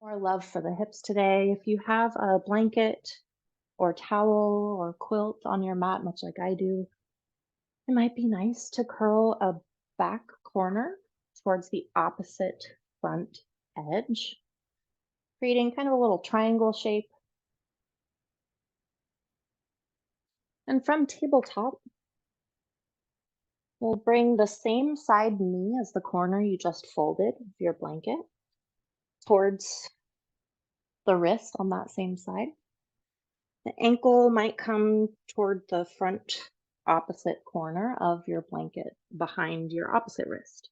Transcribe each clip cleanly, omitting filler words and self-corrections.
More love for the hips today. If you have a blanket or towel or quilt on your mat, much like I do, it might be nice to curl a back corner towards the opposite front edge, creating kind of a little triangle shape. And from tabletop, we'll bring the same side knee as the corner you just folded with your blanket towards the wrist on that same side. The ankle might come toward the front opposite corner of your blanket behind your opposite wrist.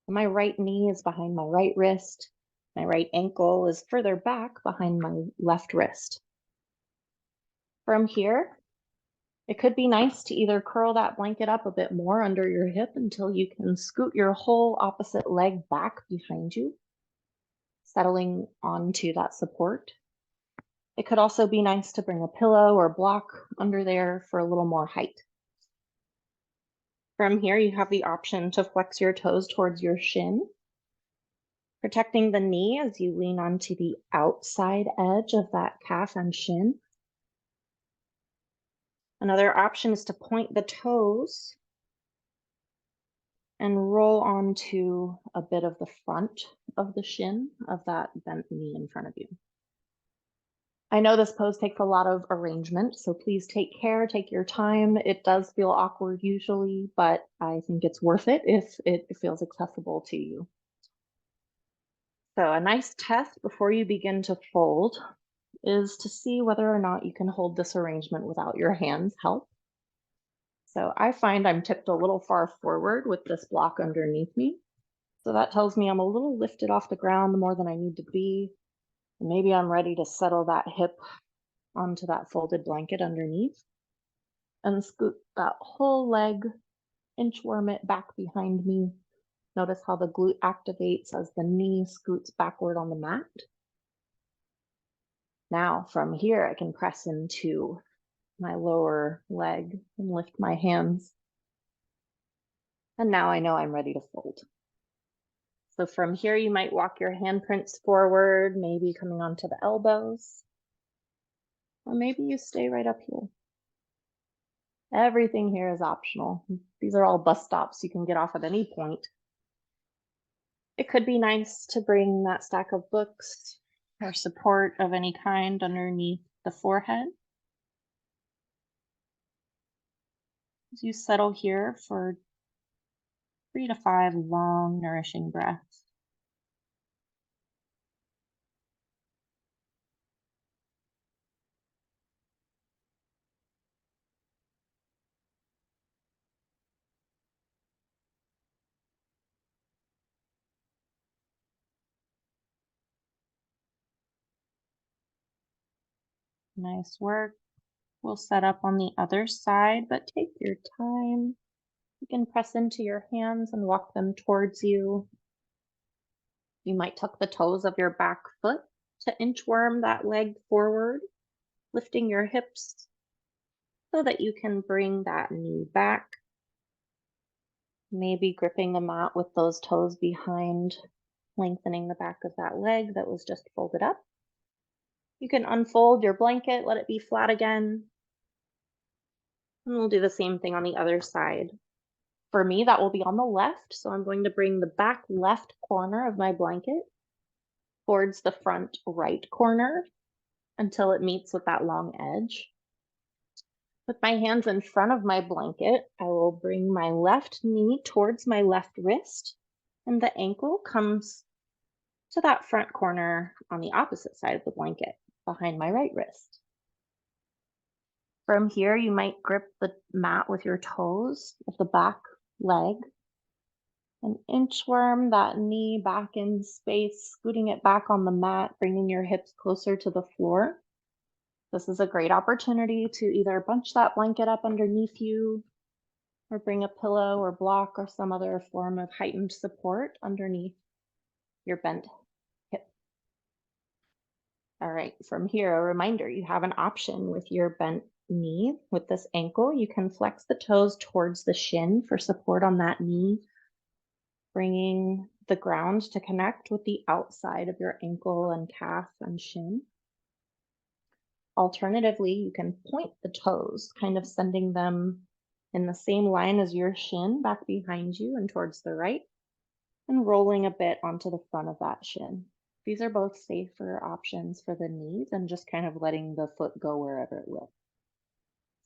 My right knee is behind my right wrist. My right ankle is further back behind my left wrist. From here, it could be nice to either curl that blanket up a bit more under your hip until you can scoot your whole opposite leg back behind you, settling onto that support. It could also be nice to bring a pillow or block under there for a little more height. From here, you have the option to flex your toes towards your shin, protecting the knee as you lean onto the outside edge of that calf and shin. Another option is to point the toes and roll onto a bit of the front of the shin of that bent knee in front of you. I know this pose takes a lot of arrangement, so please take care, take your time. It does feel awkward usually, but I think it's worth it if it feels accessible to you. So a nice test before you begin to fold is to see whether or not you can hold this arrangement without your hands' help. So I find I'm tipped a little far forward with this block underneath me. So that tells me I'm a little lifted off the ground more than I need to be. Maybe I'm ready to settle that hip onto that folded blanket underneath and scoot that whole leg, inchworm it back behind me. Notice how the glute activates as the knee scoots backward on the mat. Now from here, I can press into my lower leg and lift my hands. And now I know I'm ready to fold. So from here, you might walk your handprints forward, maybe coming onto the elbows, or maybe you stay right up here. Everything here is optional. These are all bus stops. You can get off at any point. It could be nice to bring that stack of books or support of any kind underneath the forehead. As you settle here for 3 to 5 long, nourishing breaths. Nice work. We'll set up on the other side, but take your time. You can press into your hands and walk them towards you. You might tuck the toes of your back foot to inchworm that leg forward, lifting your hips so that you can bring that knee back. Maybe gripping the mat with those toes behind, lengthening the back of that leg that was just folded up. You can unfold your blanket, let it be flat again. And we'll do the same thing on the other side. For me, that will be on the left. So I'm going to bring the back left corner of my blanket towards the front right corner until it meets with that long edge. With my hands in front of my blanket, I will bring my left knee towards my left wrist, and the ankle comes to that front corner on the opposite side of the blanket, behind my right wrist. From here, you might grip the mat with your toes of the back leg and inchworm that knee back in space, scooting it back on the mat, bringing your hips closer to the floor. This is a great opportunity to either bunch that blanket up underneath you or bring a pillow or block or some other form of heightened support underneath your bent hip. All right, from here, a reminder, you have an option with your bent knee. With this ankle, you can flex the toes towards the shin for support on that knee, bringing the ground to connect with the outside of your ankle and calf and shin. Alternatively, you can point the toes, kind of sending them in the same line as your shin back behind you and towards the right, and rolling a bit onto the front of that shin. These are both safer options for the knees and just kind of letting the foot go wherever it will.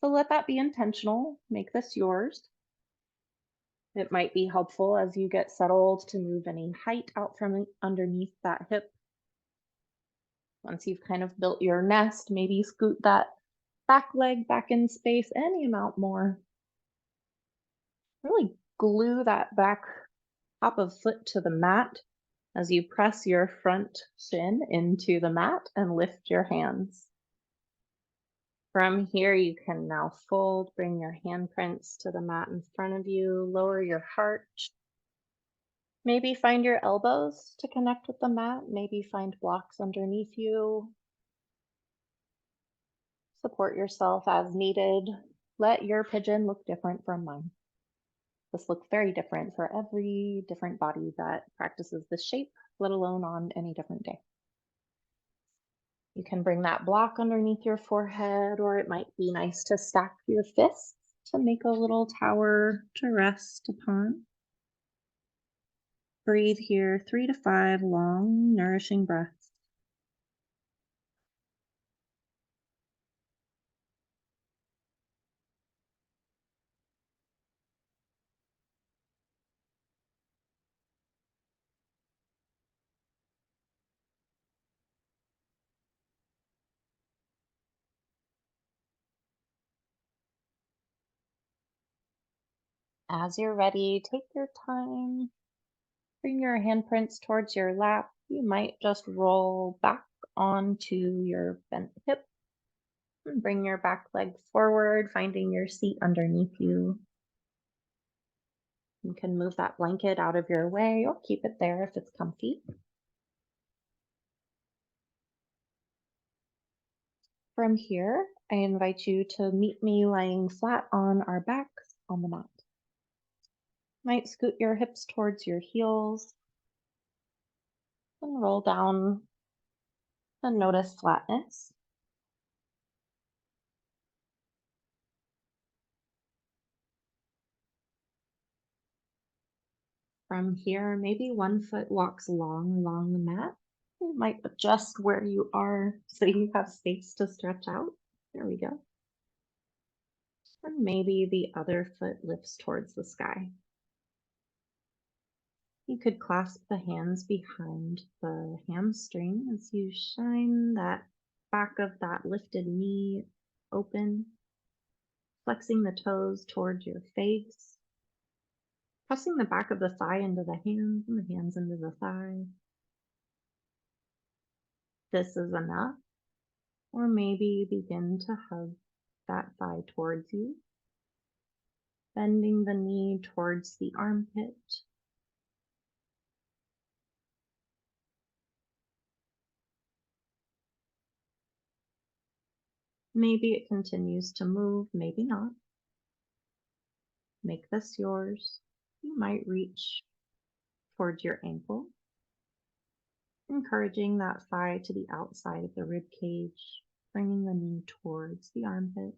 So let that be intentional. Make this yours. It might be helpful as you get settled to move any height out from underneath that hip. Once you've kind of built your nest, maybe scoot that back leg back in space any amount more. Really glue that back top of foot to the mat as you press your front shin into the mat and lift your hands. From here, you can now fold, bring your handprints to the mat in front of you, lower your heart. Maybe find your elbows to connect with the mat. Maybe find blocks underneath you. Support yourself as needed. Let your pigeon look different from mine. This looks very different for every different body that practices this shape, let alone on any different day. You can bring that block underneath your forehead, or it might be nice to stack your fists to make a little tower to rest upon. Breathe here 3 to 5 long, nourishing breaths. As you're ready, take your time. Bring your handprints towards your lap. You might just roll back onto your bent hip. And bring your back leg forward, finding your seat underneath you. You can move that blanket out of your way or keep it there if it's comfy. From here, I invite you to meet me lying flat on our backs on the mat. Might scoot your hips towards your heels and roll down and notice flatness. From here, maybe one foot walks long along the mat. You might adjust where you are so you have space to stretch out. There we go. And maybe the other foot lifts towards the sky. You could clasp the hands behind the hamstring as you shine that back of that lifted knee open, flexing the toes towards your face, pressing the back of the thigh into the hands and the hands into the thigh. This is enough. Or maybe begin to hug that thigh towards you, bending the knee towards the armpit. Maybe it continues to move, maybe not. Make this yours. You might reach towards your ankle, encouraging that thigh to the outside of the rib cage, bringing the knee towards the armpit.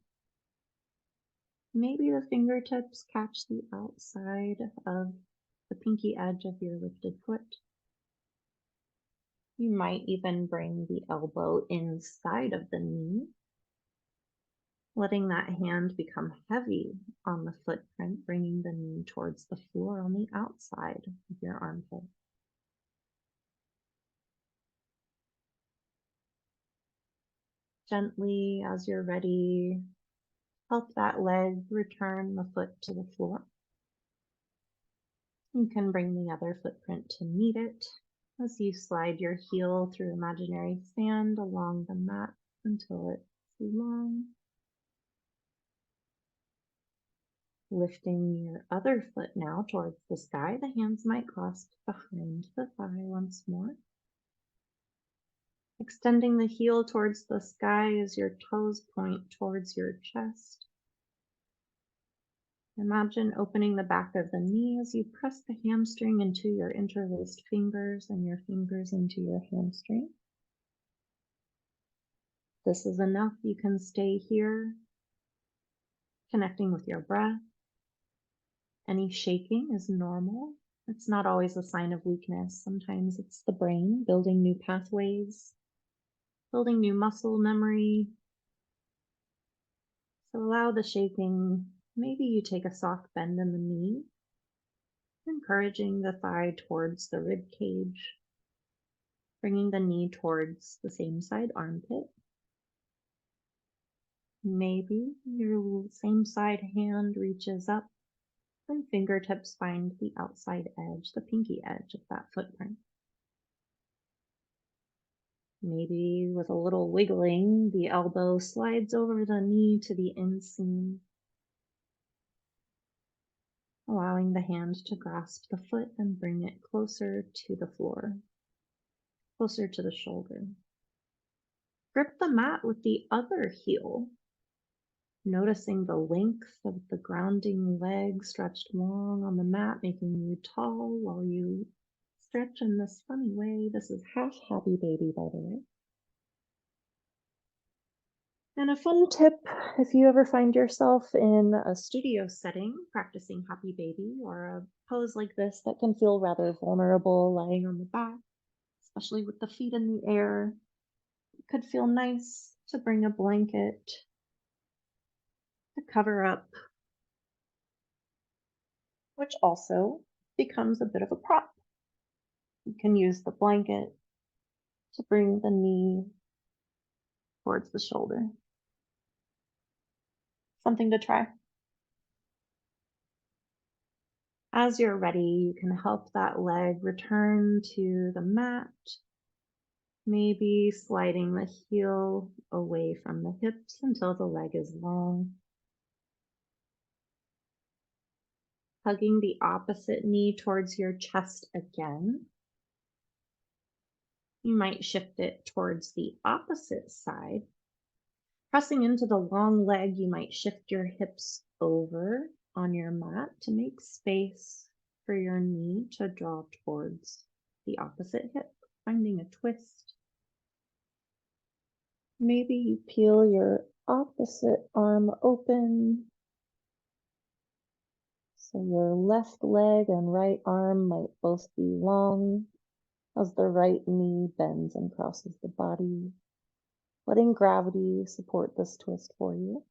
Maybe the fingertips catch the outside of the pinky edge of your lifted foot. You might even bring the elbow inside of the knee, letting that hand become heavy on the footprint, bringing the knee towards the floor on the outside of your armpit. Gently, as you're ready, help that leg return the foot to the floor. You can bring the other footprint to meet it as you slide your heel through imaginary sand along the mat until it's long. Lifting your other foot now towards the sky, the hands might clasp behind the thigh once more. Extending the heel towards the sky as your toes point towards your chest. Imagine opening the back of the knee as you press the hamstring into your interlaced fingers and your fingers into your hamstring. This is enough. You can stay here, connecting with your breath. Any shaking is normal. It's not always a sign of weakness. Sometimes it's the brain building new pathways, building new muscle memory. So allow the shaking. Maybe you take a soft bend in the knee, encouraging the thigh towards the rib cage, bringing the knee towards the same side armpit. Maybe your same side hand reaches up and fingertips find the outside edge, the pinky edge of that footprint. Maybe with a little wiggling, the elbow slides over the knee to the inseam, allowing the hand to grasp the foot and bring it closer to the floor, closer to the shoulder. Grip the mat with the other heel, noticing the length of the grounding leg stretched long on the mat, making you tall while you stretch in this funny way. This is half happy baby, by the way. And a fun tip, if you ever find yourself in a studio setting practicing happy baby or a pose like this that can feel rather vulnerable lying on the back, especially with the feet in the air, it could feel nice to bring a blanket to cover up, which also becomes a bit of a prop. You can use the blanket to bring the knee towards the shoulder. Something to try. As you're ready, you can help that leg return to the mat, maybe sliding the heel away from the hips until the leg is long. Hugging the opposite knee towards your chest again. You might shift it towards the opposite side. Pressing into the long leg, you might shift your hips over on your mat to make space for your knee to draw towards the opposite hip, finding a twist. Maybe you peel your opposite arm open. So your left leg and right arm might both be long as the right knee bends and crosses the body, letting gravity support this twist for you.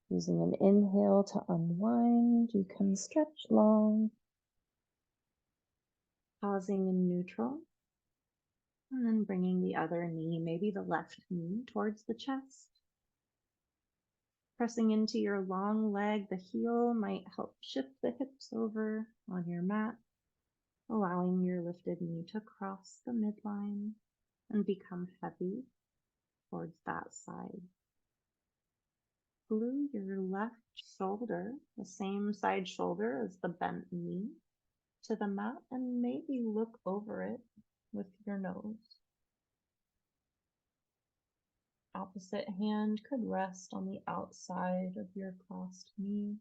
Using an inhale to unwind, you can stretch long, pausing in neutral, and then bringing the other knee, maybe the left knee, towards the chest. Pressing into your long leg, the heel might help shift the hips over on your mat, allowing your lifted knee to cross the midline and become heavy towards that side. Glue your left shoulder, the same side shoulder as the bent knee, to the mat and maybe look over it with your nose. Opposite hand could rest on the outside of your crossed knee,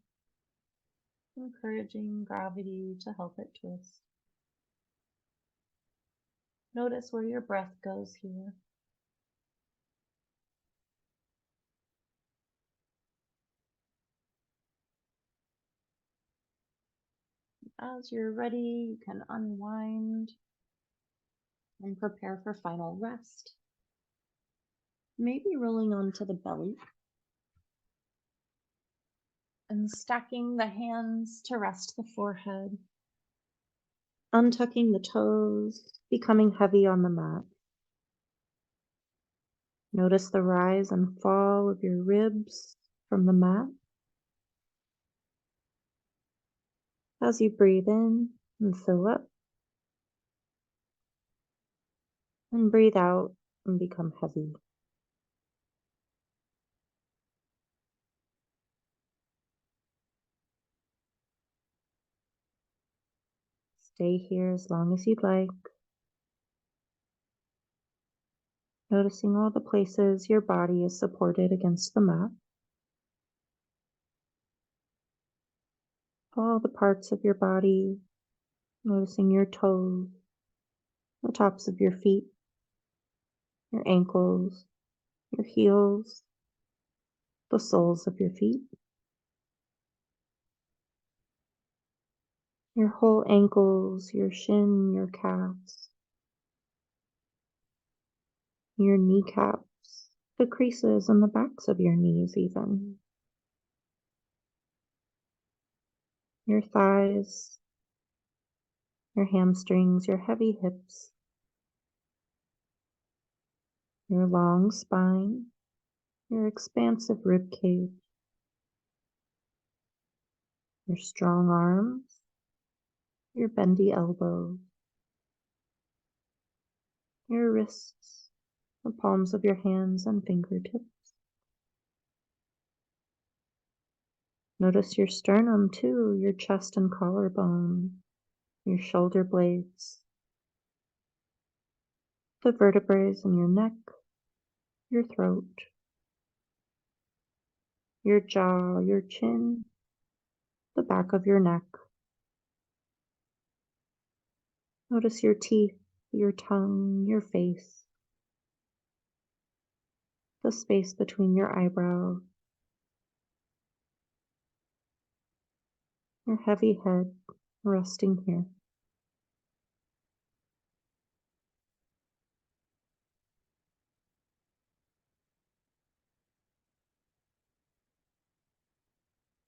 encouraging gravity to help it twist. Notice where your breath goes here. As you're ready, you can unwind and prepare for final rest. Maybe rolling onto the belly and stacking the hands to rest the forehead, untucking the toes, becoming heavy on the mat. Notice the rise and fall of your ribs from the mat. As you breathe in and fill up, and breathe out and become heavy. Stay here as long as you'd like, noticing all the places your body is supported against the mat. all the parts of your body, noticing your toes, the tops of your feet, your ankles, your heels, the soles of your feet, your whole ankles, your shin, your calves, your kneecaps, the creases and the backs of your knees even, your thighs, your hamstrings, your heavy hips, your long spine, your expansive rib cage, your strong arms, your bendy elbows, your wrists, the palms of your hands and fingertips. Notice your sternum too, your chest and collarbone, your shoulder blades, the vertebrae in your neck, your throat, your jaw, your chin, the back of your neck. Notice your teeth, your tongue, your face, the space between your eyebrows, your heavy head resting here.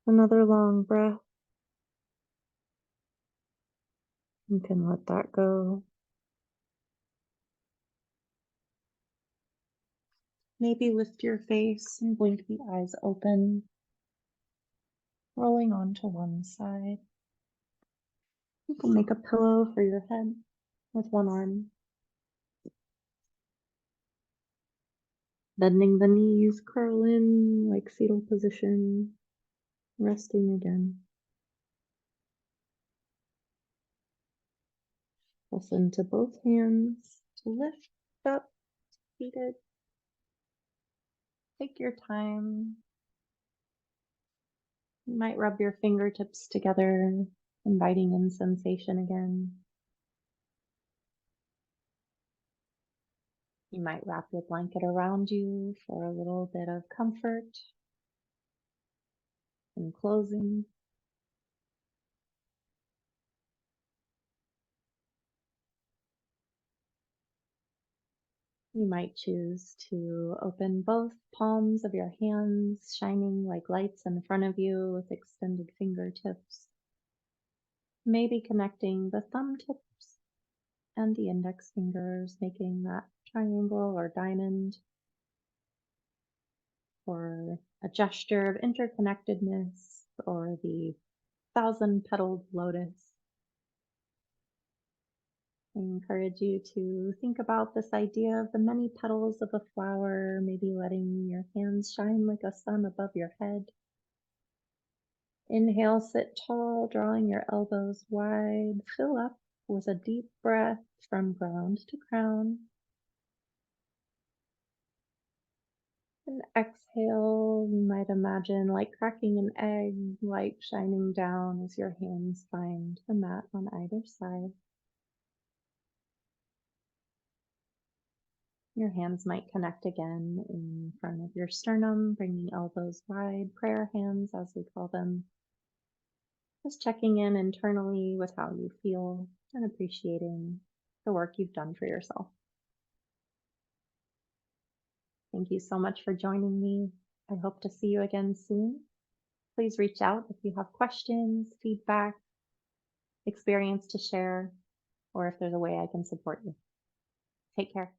Another long breath. You can let that go. Maybe lift your face and blink the eyes open, rolling onto one side. You can make a pillow for your head with one arm. Bending the knees, curl in like fetal position, resting again. Press into both hands to lift up, seated. Take your time. You might rub your fingertips together, inviting in sensation again. You might wrap your blanket around you for a little bit of comfort and closing. You might choose to open both palms of your hands, shining like lights in front of you with extended fingertips. Maybe connecting the thumb tips and the index fingers, making that triangle or diamond, or a gesture of interconnectedness, or the 1,000-petaled lotus. I encourage you to think about this idea of the many petals of a flower, maybe letting your hands shine like a sun above your head. Inhale, sit tall, drawing your elbows wide. Fill up with a deep breath from ground to crown. And exhale, you might imagine like cracking an egg, light shining down as your hands find the mat on either side. Your hands might connect again in front of your sternum, bringing elbows wide, prayer hands as we call them. Just checking in internally with how you feel and appreciating the work you've done for yourself. Thank you so much for joining me. I hope to see you again soon. Please reach out if you have questions, feedback, experience to share, or if there's a way I can support you. Take care.